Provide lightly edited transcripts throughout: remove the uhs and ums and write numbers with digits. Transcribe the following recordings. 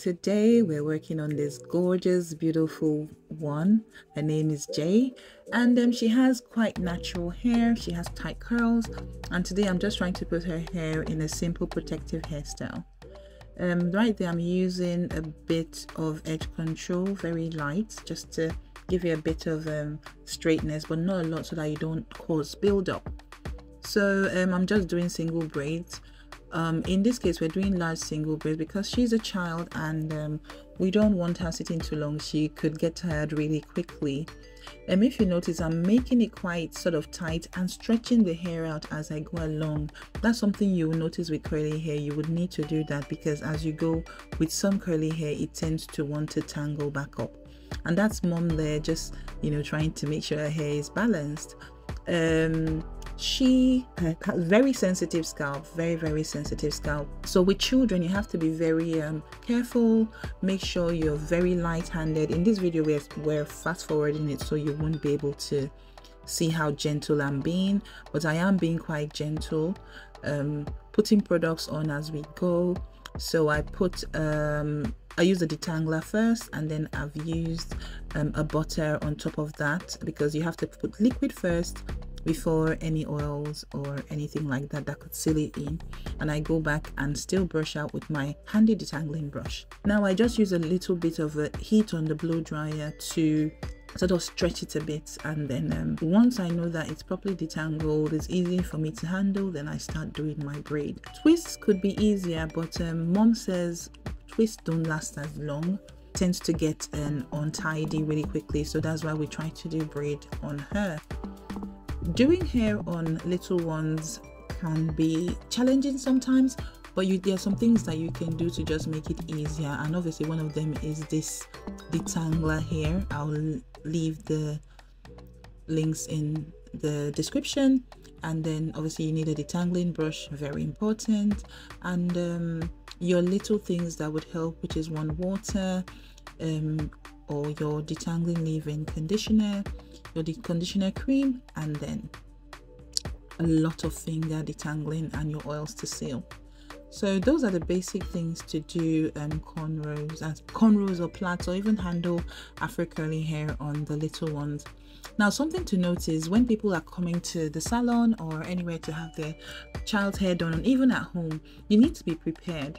today we're working on this gorgeous, beautiful one. Her name is Jay, and she has quite natural hair. She has tight curls, and today I'm just trying to put her hair in a simple protective hairstyle. Right there I'm using a bit of edge control, very light, just to give you a bit of straightness, but not a lot, so that you don't cause build-up. So I'm just doing single braids. In this case we're doing large single braids because she's a child, and we don't want her sitting too long. She could get tired really quickly. If you notice, I'm making it quite sort of tight and stretching the hair out as I go along. That's something you will notice with curly hair. You would need to do that because as you go with some curly hair, it tends to want to tangle back up. And that's mom there, just trying to make sure her hair is balanced. She has very sensitive scalp, very sensitive scalp. So with children you have to be very careful. Make sure you're very light-handed. In this video we're fast forwarding it so you won't be able to see how gentle I'm being, but I am being quite gentle, putting products on as we go. So I use the detangler first, and then I've used a butter on top of that, because you have to put liquid first before any oils or anything like that could seal it in. And I go back and still brush out with my handy detangling brush. Now I just use a little bit of heat on the blow dryer to sort of stretch it a bit, and then once I know that it's properly detangled, it's easy for me to handle, then I start doing my braid. Twists could be easier, but mom says twists don't last as long, tends to get untidy really quickly, so that's why we try to do braid on her. Doing hair on little ones can be challenging sometimes, but there are some things that you can do to just make it easier, and obviously one of them is this detangler here. I'll leave the links in the description. And then obviously you need a detangling brush, very important, and your little things that would help, which is one, water, or your detangling leave-in conditioner, your conditioner cream, and then a lot of finger detangling and your oils to seal. So those are the basic things to do cornrows or plaits, or even handle Afro curly hair on the little ones. Now something to note is when people are coming to the salon or anywhere to have their child's hair done, and even at home, you need to be prepared.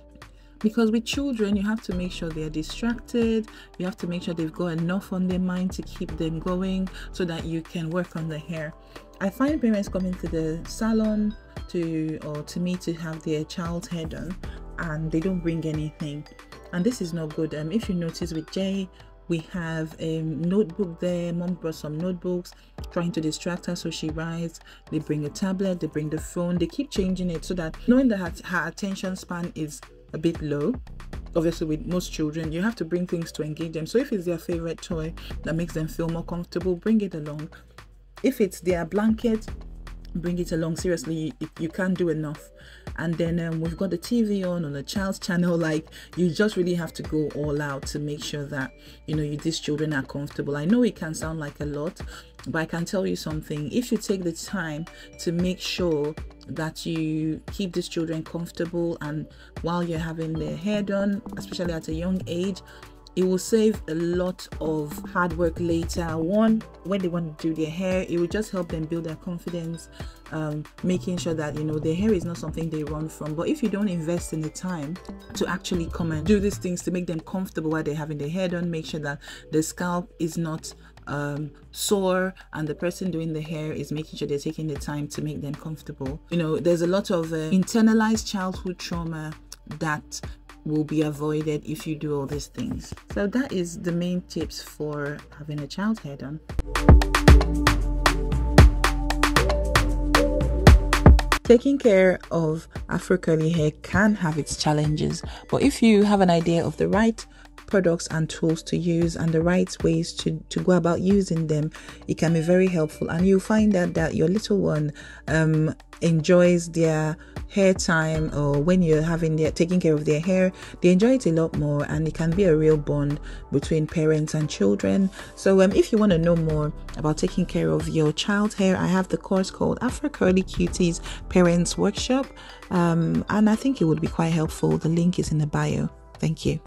Because with children, you have to make sure they're distracted. You have to make sure they've got enough on their mind to keep them going so that you can work on the hair. I find parents coming to the salon to me to have their child's hair done, and they don't bring anything, and this is not good. If you notice with Jay, we have a notebook there. Mom brought some notebooks, trying to distract her so she writes. They bring a tablet, they bring the phone, they keep changing it, so that knowing that her attention span is a bit low. Obviously with most children you have to bring things to engage them, so if it's their favorite toy that makes them feel more comfortable, bring it along. If it's their blanket, bring it along. Seriously, you can't do enough. And then we've got the TV on a child's channel. Like, you just really have to go all out to make sure that these children are comfortable. I know it can sound like a lot, but I can tell you something. If you take the time to make sure that you keep these children comfortable, and while you're having their hair done, especially at a young age, it will save a lot of hard work later. One, when they want to do their hair, it will just help them build their confidence, making sure that their hair is not something they run from. But if you don't invest in the time to actually come and do these things to make them comfortable while they're having their hair done, make sure that the scalp is not sore, and the person doing the hair is making sure they're taking the time to make them comfortable. There's a lot of internalized childhood trauma that will be avoided if you do all these things. So that is the main tips for having a child's hair done. Taking care of Afro curly hair can have its challenges, but if you have an idea of the right products and tools to use and the right ways to go about using them, it can be very helpful, and you'll find out that your little one enjoys their hair time, or when you're taking care of their hair, they enjoy it a lot more, and it can be a real bond between parents and children. So if you want to know more about taking care of your child's hair, I have the course called Afro Curly Cuties Parents Workshop, and I think it would be quite helpful. The link is in the bio. Thank you.